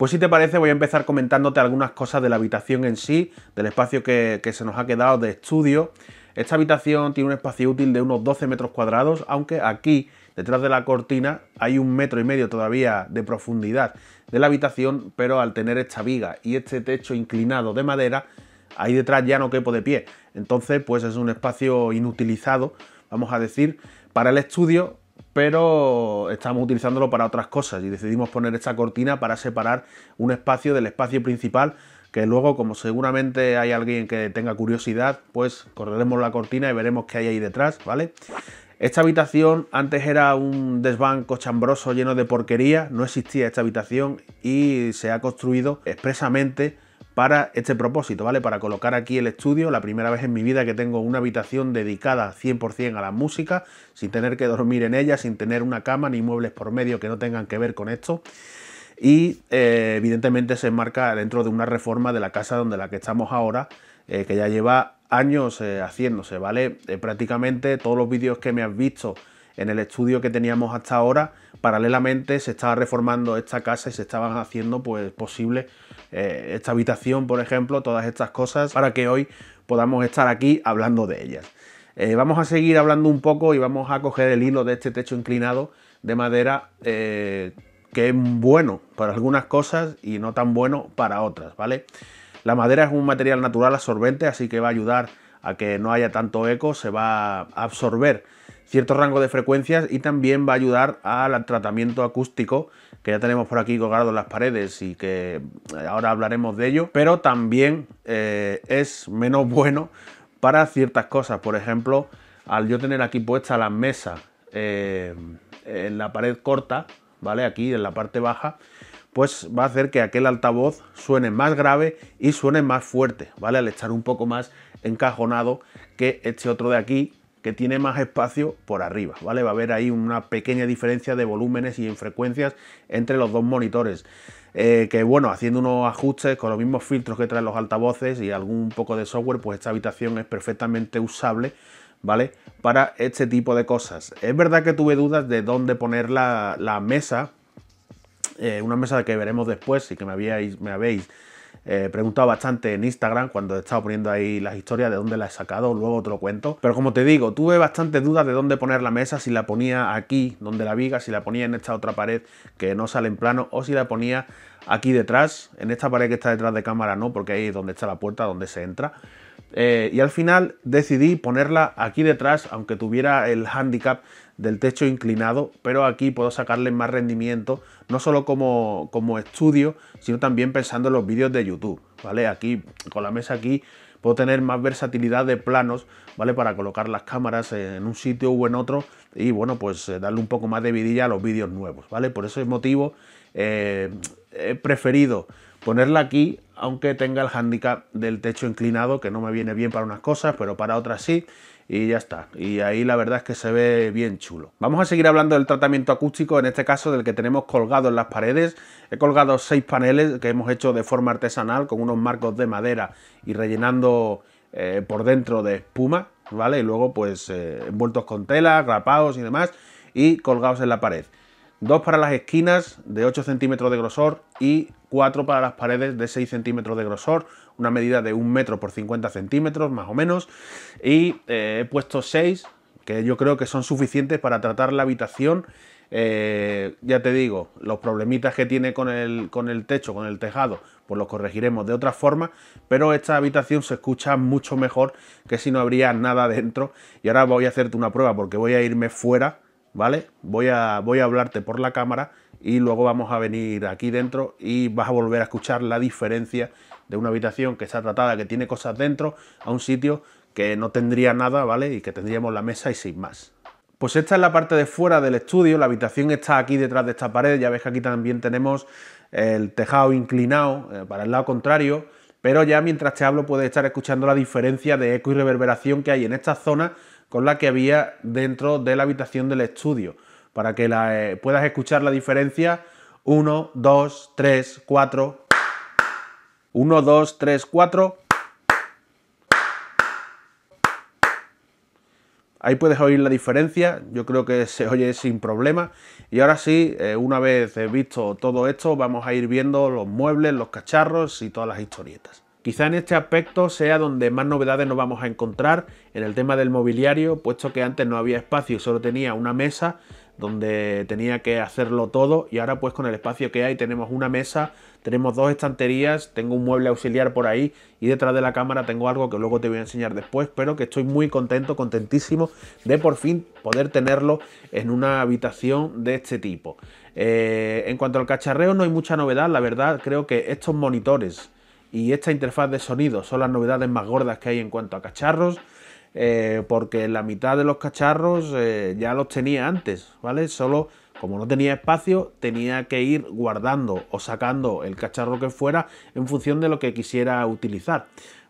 Pues si te parece voy a empezar comentándote algunas cosas de la habitación en sí, del espacio que se nos ha quedado de estudio. Esta habitación tiene un espacio útil de unos 12 metros cuadrados, aunque aquí, detrás de la cortina, hay 1,5 metros todavía de profundidad de la habitación, pero al tener esta viga y este techo inclinado de madera, ahí detrás ya no quepo de pie. Entonces, pues es un espacio inutilizado, vamos a decir, para el estudio, pero estamos utilizándolo para otras cosas y decidimos poner esta cortina para separar un espacio del espacio principal, que luego, como seguramente hay alguien que tenga curiosidad, pues correremos la cortina y veremos qué hay ahí detrás, ¿vale? Esta habitación antes era un desván cochambroso lleno de porquería, no existía esta habitación y se ha construido expresamente para este propósito, ¿vale? Para colocar aquí el estudio, la primera vez en mi vida que tengo una habitación dedicada 100% a la música, sin tener que dormir en ella, sin tener una cama ni muebles por medio que no tengan que ver con esto. Y evidentemente se enmarca dentro de una reforma de la casa donde la que estamos ahora, que ya lleva años haciéndose, ¿vale? Prácticamente todos los vídeos que me has visto en el estudio que teníamos hasta ahora, paralelamente se estaba reformando esta casa y se estaban haciendo pues posible esta habitación, por ejemplo, todas estas cosas, para que hoy podamos estar aquí hablando de ellas. Vamos a seguir hablando un poco y vamos a coger el hilo de este techo inclinado de madera, que es bueno para algunas cosas y no tan bueno para otras, ¿vale? La madera es un material natural absorbente, así que va a ayudar a que no haya tanto eco, se va a absorber cierto rango de frecuencias y también va a ayudar al tratamiento acústico que ya tenemos por aquí colgado en las paredes y que ahora hablaremos de ello, pero también es menos bueno para ciertas cosas. Por ejemplo, al yo tener aquí puesta la mesa en la pared corta, ¿vale? Aquí en la parte baja, pues va a hacer que aquel altavoz suene más grave y suene más fuerte, ¿vale? Al estar un poco más encajonado que este otro de aquí, que tiene más espacio por arriba, ¿vale? Va a haber ahí una pequeña diferencia de volúmenes y en frecuencias entre los dos monitores. Que bueno, haciendo unos ajustes con los mismos filtros que traen los altavoces y algún poco de software, pues esta habitación es perfectamente usable, ¿vale? Para este tipo de cosas. Es verdad que tuve dudas de dónde poner la mesa, una mesa que veremos después y que me habéis preguntado bastante en Instagram cuando he estado poniendo ahí las historias de dónde la he sacado, luego te lo cuento. Pero como te digo, tuve bastantes dudas de dónde poner la mesa, si la ponía aquí donde la viga, si la ponía en esta otra pared que no sale en plano o si la ponía aquí detrás, en esta pared que está detrás de cámara no, porque ahí es donde está la puerta, donde se entra. Y al final decidí ponerla aquí detrás, aunque tuviera el hándicap del techo inclinado, pero aquí puedo sacarle más rendimiento, no solo como estudio, sino también pensando en los vídeos de YouTube, ¿vale? Aquí, con la mesa aquí, puedo tener más versatilidad de planos, ¿vale? Para colocar las cámaras en un sitio u en otro y, bueno, pues darle un poco más de vidilla a los vídeos nuevos, ¿vale? Por ese motivo he preferido ponerla aquí, aunque tenga el hándicap del techo inclinado, que no me viene bien para unas cosas, pero para otras sí, y ya está. Y ahí la verdad es que se ve bien chulo. Vamos a seguir hablando del tratamiento acústico, en este caso del que tenemos colgado en las paredes. He colgado 6 paneles que hemos hecho de forma artesanal, con unos marcos de madera y rellenando por dentro de espuma, ¿vale? Y luego pues envueltos con tela, grapados y demás, y colgados en la pared. 2 para las esquinas de 8 centímetros de grosor y 4 para las paredes de 6 centímetros de grosor, una medida de 1 metro por 50 centímetros más o menos, y he puesto 6 que yo creo que son suficientes para tratar la habitación. Ya te digo, los problemitas que tiene con el techo, con el tejado, pues los corregiremos de otra forma, pero esta habitación se escucha mucho mejor que si no habría nada dentro. Y ahora voy a hacerte una prueba porque voy a irme fuera, ¿vale? Voy a hablarte por la cámara y luego vamos a venir aquí dentro y vas a volver a escuchar la diferencia de una habitación que está tratada, que tiene cosas dentro, a un sitio que no tendría nada, ¿vale? Y que tendríamos la mesa y sin más. Pues esta es la parte de fuera del estudio, la habitación está aquí detrás de esta pared, ya ves que aquí también tenemos el tejado inclinado para el lado contrario, pero ya mientras te hablo puedes estar escuchando la diferencia de eco y reverberación que hay en esta zona con la que había dentro de la habitación del estudio, para que puedas escuchar la diferencia. 1, 2, 3, 4, 1, 2, 3, 4. Ahí puedes oír la diferencia, yo creo que se oye sin problema. Y ahora sí, una vez visto todo esto, vamos a ir viendo los muebles, los cacharros y todas las historietas. Quizá en este aspecto sea donde más novedades nos vamos a encontrar en el tema del mobiliario, puesto que antes no había espacio y solo tenía una mesa donde tenía que hacerlo todo, y ahora pues con el espacio que hay tenemos una mesa, tenemos dos estanterías, tengo un mueble auxiliar por ahí y detrás de la cámara tengo algo que luego te voy a enseñar después, pero que estoy muy contento, contentísimo de por fin poder tenerlo en una habitación de este tipo. En cuanto al cacharreo no hay mucha novedad, la verdad creo que estos monitores y esta interfaz de sonido son las novedades más gordas que hay en cuanto a cacharros. Porque la mitad de los cacharros ya los tenía antes, ¿vale? Solo como no tenía espacio tenía que ir guardando o sacando el cacharro que fuera en función de lo que quisiera utilizar,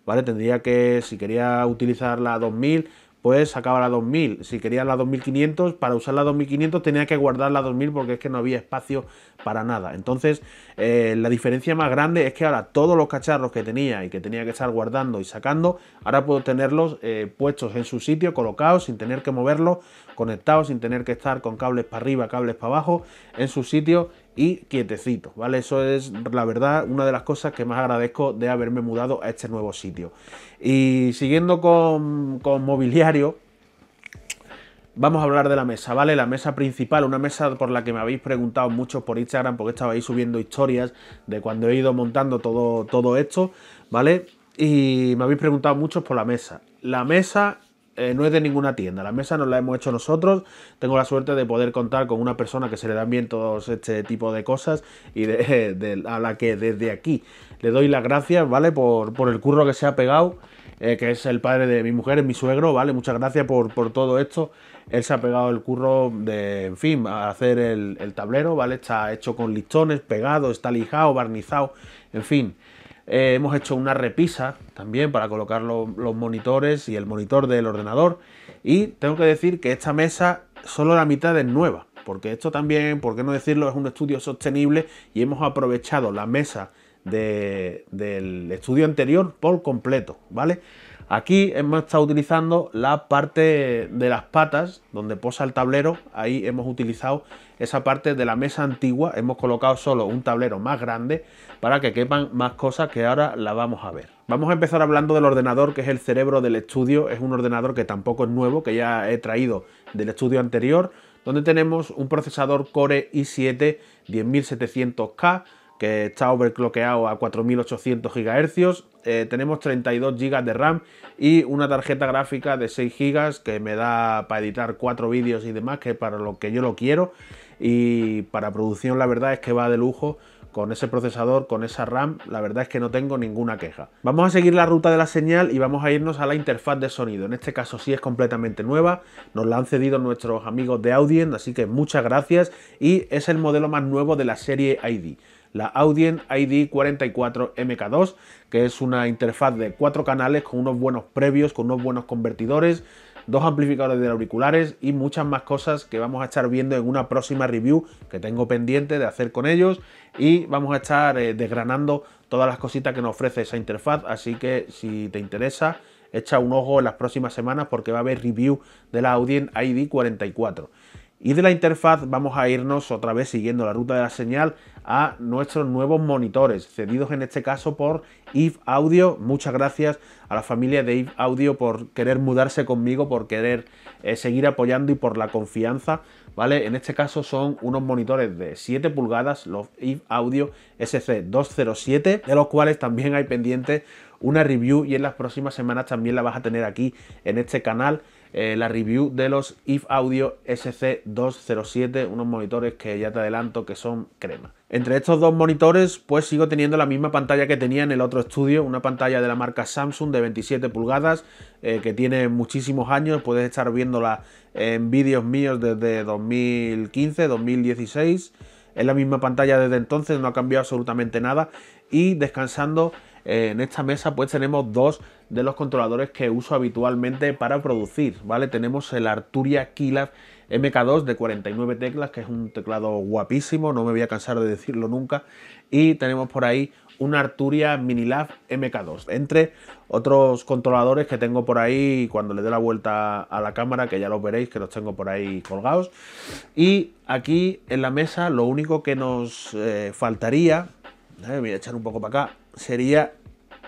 ¿vale? Tendría que, si quería utilizar la 2000, pues sacaba la 2000, si quería la 2500, para usar la 2500 tenía que guardar la 2000 porque es que no había espacio para nada. Entonces la diferencia más grande es que ahora todos los cacharros que tenía y que tenía que estar guardando y sacando, ahora puedo tenerlos puestos en su sitio, colocados, sin tener que moverlos, conectados, sin tener que estar con cables para arriba, cables para abajo, en su sitio y quietecito, ¿vale? Eso es, la verdad, una de las cosas que más agradezco de haberme mudado a este nuevo sitio. Y siguiendo con mobiliario, vamos a hablar de la mesa, ¿vale? La mesa principal, una mesa por la que me habéis preguntado muchos por Instagram, porque estabais subiendo historias de cuando he ido montando todo esto, ¿vale? Y me habéis preguntado muchos por la mesa. La mesa no es de ninguna tienda, la mesa nos la hemos hecho nosotros. Tengo la suerte de poder contar con una persona que se le dan bien todos este tipo de cosas y a la que desde aquí le doy las gracias, ¿vale? Por el curro que se ha pegado, que es el padre de mi mujer, es mi suegro, ¿vale? Muchas gracias por todo esto. Él se ha pegado el curro de, en fin, a hacer el tablero, ¿vale? Está hecho con listones, pegado, está lijado, barnizado, en fin. Hemos hecho una repisa también para colocar los monitores y el monitor del ordenador. Y tengo que decir que esta mesa solo la mitad es nueva, porque esto también, por qué no decirlo, es un estudio sostenible y hemos aprovechado la mesa del estudio anterior por completo, ¿vale? Aquí hemos estado utilizando la parte de las patas donde posa el tablero, ahí hemos utilizado esa parte de la mesa antigua, hemos colocado solo un tablero más grande para que quepan más cosas que ahora la vamos a ver. Vamos a empezar hablando del ordenador, que es el cerebro del estudio. Es un ordenador que tampoco es nuevo, que ya he traído del estudio anterior, donde tenemos un procesador Core i7 10700K, que está overclockeado a 4800 GHz, tenemos 32 GB de RAM y una tarjeta gráfica de 6 GB que me da para editar 4 vídeos y demás, que para lo que yo lo quiero, y para producción la verdad es que va de lujo. Con ese procesador, con esa RAM, la verdad es que no tengo ninguna queja. Vamos a seguir la ruta de la señal y vamos a irnos a la interfaz de sonido. En este caso sí es completamente nueva, nos la han cedido nuestros amigos de Audient, así que muchas gracias, y es el modelo más nuevo de la serie ID. La Audient ID44MK2, que es una interfaz de 4 canales con unos buenos previos, con unos buenos convertidores, 2 amplificadores de auriculares y muchas más cosas que vamos a estar viendo en una próxima review que tengo pendiente de hacer con ellos, y vamos a estar desgranando todas las cositas que nos ofrece esa interfaz, así que si te interesa, echa un ojo en las próximas semanas porque va a haber review de la Audient ID44. Y de la interfaz vamos a irnos otra vez siguiendo la ruta de la señal a nuestros nuevos monitores, cedidos en este caso por Eve Audio. Muchas gracias a la familia de Eve Audio por querer mudarse conmigo, por querer seguir apoyando y por la confianza, ¿vale? En este caso son unos monitores de 7 pulgadas, los Eve Audio SC207, de los cuales también hay pendiente una review, y en las próximas semanas también la vas a tener aquí en este canal. La review de los Eve Audio SC207, unos monitores que ya te adelanto que son crema. Entre estos dos monitores pues sigo teniendo la misma pantalla que tenía en el otro estudio, una pantalla de la marca Samsung de 27 pulgadas que tiene muchísimos años, puedes estar viéndola en vídeos míos desde 2015, 2016, es la misma pantalla desde entonces, no ha cambiado absolutamente nada. Y descansando en esta mesa pues tenemos dos de los controladores que uso habitualmente para producir, ¿vale? Tenemos el Arturia Keylab MK2 de 49 teclas, que es un teclado guapísimo, no me voy a cansar de decirlo nunca, y tenemos por ahí una Arturia Minilab MK2, entre otros controladores que tengo por ahí cuando le dé la vuelta a la cámara, que ya los veréis, que los tengo por ahí colgados. Y aquí en la mesa lo único que nos faltaría, voy a echar un poco para acá, sería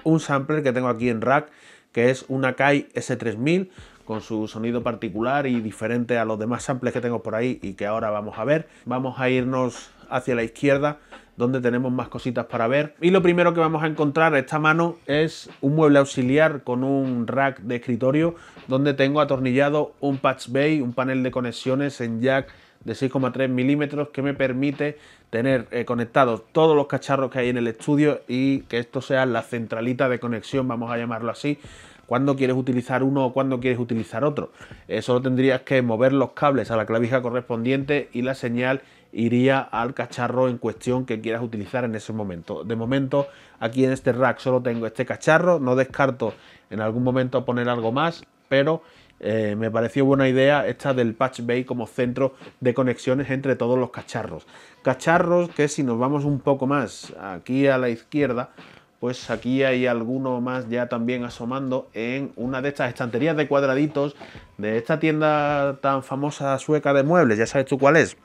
un sampler que tengo aquí en rack, que es una Akai S3000 con su sonido particular y diferente a los demás samples que tengo por ahí y que ahora vamos a ver. Vamos a irnos hacia la izquierda, donde tenemos más cositas para ver. Y lo primero que vamos a encontrar a esta mano es un mueble auxiliar con un rack de escritorio, donde tengo atornillado un patch bay, un panel de conexiones en jack de 6,3 milímetros que me permite tener conectados todos los cacharros que hay en el estudio y que esto sea la centralita de conexión, vamos a llamarlo así, cuando quieres utilizar uno o cuando quieres utilizar otro. Solo tendrías que mover los cables a la clavija correspondiente y la señal iría al cacharro en cuestión que quieras utilizar en ese momento. De momento aquí en este rack solo tengo este cacharro, no descarto en algún momento poner algo más, pero me pareció buena idea esta del patch bay como centro de conexiones entre todos los cacharros. Cacharros que, si nos vamos un poco más aquí a la izquierda, pues aquí hay alguno más ya también asomando en una de estas estanterías de cuadraditos de esta tienda tan famosa sueca de muebles. Ya sabes tú cuál es.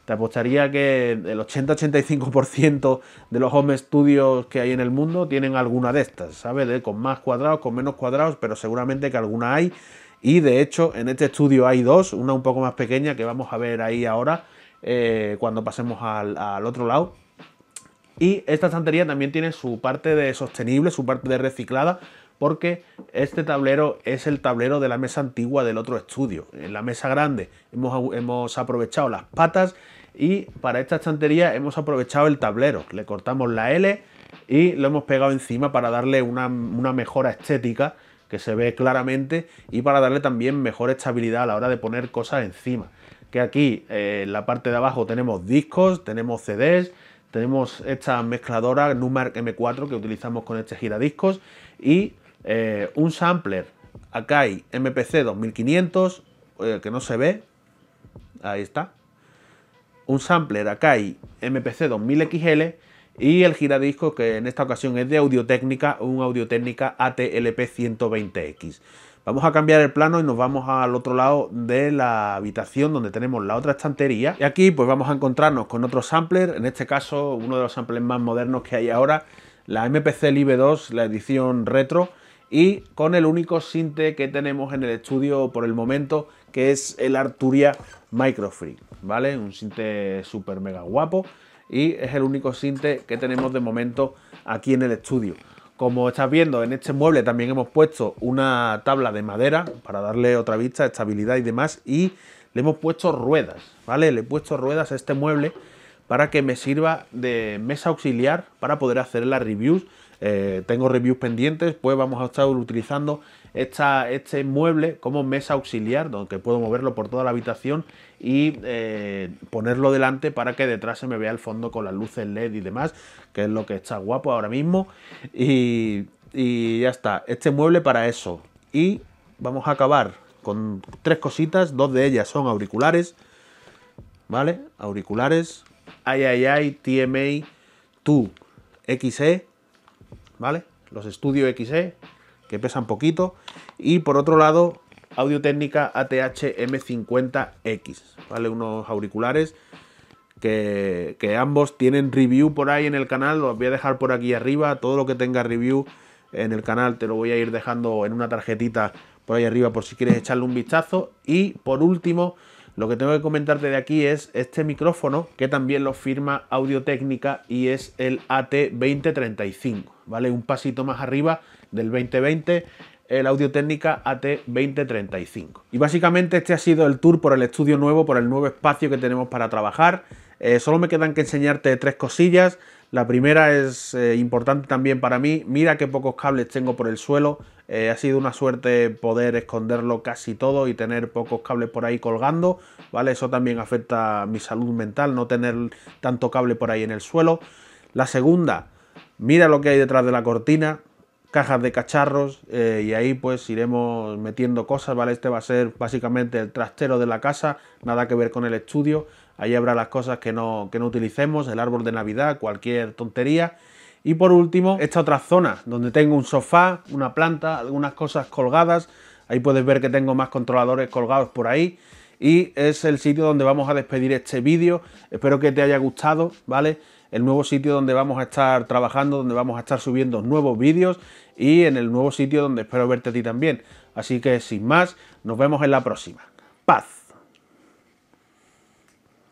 Te apostaría que el 80-85% de los home studios que hay en el mundo tienen alguna de estas, ¿sabes? Con más cuadrados, con menos cuadrados, pero seguramente que alguna hay. Y de hecho en este estudio hay dos, una un poco más pequeña que vamos a ver ahí ahora cuando pasemos al otro lado. Y esta estantería también tiene su parte de sostenible, su parte de reciclada, porque este tablero es el tablero de la mesa antigua del otro estudio. En la mesa grande hemos aprovechado las patas y para esta estantería hemos aprovechado el tablero. Le cortamos la L y lo hemos pegado encima para darle una mejora estética que se ve claramente y para darle también mejor estabilidad a la hora de poner cosas encima. Que aquí en la parte de abajo tenemos discos, tenemos CDs, tenemos esta mezcladora Numark M4 que utilizamos con este giradiscos y un sampler Akai MPC 2500 que no se ve, ahí está, un sampler Akai MPC 2000 XL y el giradiscos que en esta ocasión es de Audio-Técnica, un Audio-Técnica ATLP 120X. Vamos a cambiar el plano y nos vamos al otro lado de la habitación donde tenemos la otra estantería. Y aquí pues vamos a encontrarnos con otro sampler, en este caso uno de los samplers más modernos que hay ahora, la MPC Live 2, la edición retro, y con el único sinte que tenemos en el estudio por el momento, que es el Arturia Microfreak, ¿vale? Un sinte súper mega guapo y es el único sinte que tenemos de momento aquí en el estudio. Como estás viendo, en este mueble también hemos puesto una tabla de madera para darle otra vista, estabilidad y demás, y le hemos puesto ruedas, ¿vale? Le he puesto ruedas a este mueble para que me sirva de mesa auxiliar para poder hacer las reviews. Tengo reviews pendientes, pues vamos a estar utilizando este mueble como mesa auxiliar, donde puedo moverlo por toda la habitación y ponerlo delante para que detrás se me vea el fondo con las luces LED y demás, que es lo que está guapo ahora mismo. Y ya está, este mueble para eso. Y vamos a acabar con tres cositas, dos de ellas son auriculares, ¿vale? Auriculares III TMA 2 XE, ¿vale? Los Studio XE, que pesan poquito. Y por otro lado, Audio-Técnica ATH M50X, ¿vale? Unos auriculares que ambos tienen review por ahí en el canal. Los voy a dejar por aquí arriba. Todo lo que tenga review en el canal te lo voy a ir dejando en una tarjetita por ahí arriba por si quieres echarle un vistazo. Y por último, lo que tengo que comentarte de aquí es este micrófono que también lo firma Audio-Técnica y es el AT2035, ¿vale? Un pasito más arriba del 2020, el Audio-Técnica AT2035. Y básicamente este ha sido el tour por el estudio nuevo, por el nuevo espacio que tenemos para trabajar. Solo me quedan que enseñarte tres cosillas. La primera es importante también para mí. Mira qué pocos cables tengo por el suelo. Ha sido una suerte poder esconderlo casi todo y tener pocos cables por ahí colgando, ¿vale? Eso también afecta a mi salud mental, no tener tanto cable por ahí en el suelo. La segunda, mira lo que hay detrás de la cortina, cajas de cacharros, y ahí pues iremos metiendo cosas, ¿vale? Este va a ser básicamente el trastero de la casa, nada que ver con el estudio. Ahí habrá las cosas que no utilicemos, el árbol de Navidad, cualquier tontería. Y por último, esta otra zona donde tengo un sofá, una planta, algunas cosas colgadas. Ahí puedes ver que tengo más controladores colgados por ahí. Y es el sitio donde vamos a despedir este vídeo. Espero que te haya gustado, ¿vale? El nuevo sitio donde vamos a estar trabajando, donde vamos a estar subiendo nuevos vídeos y en el nuevo sitio donde espero verte a ti también. Así que sin más, nos vemos en la próxima. ¡Paz!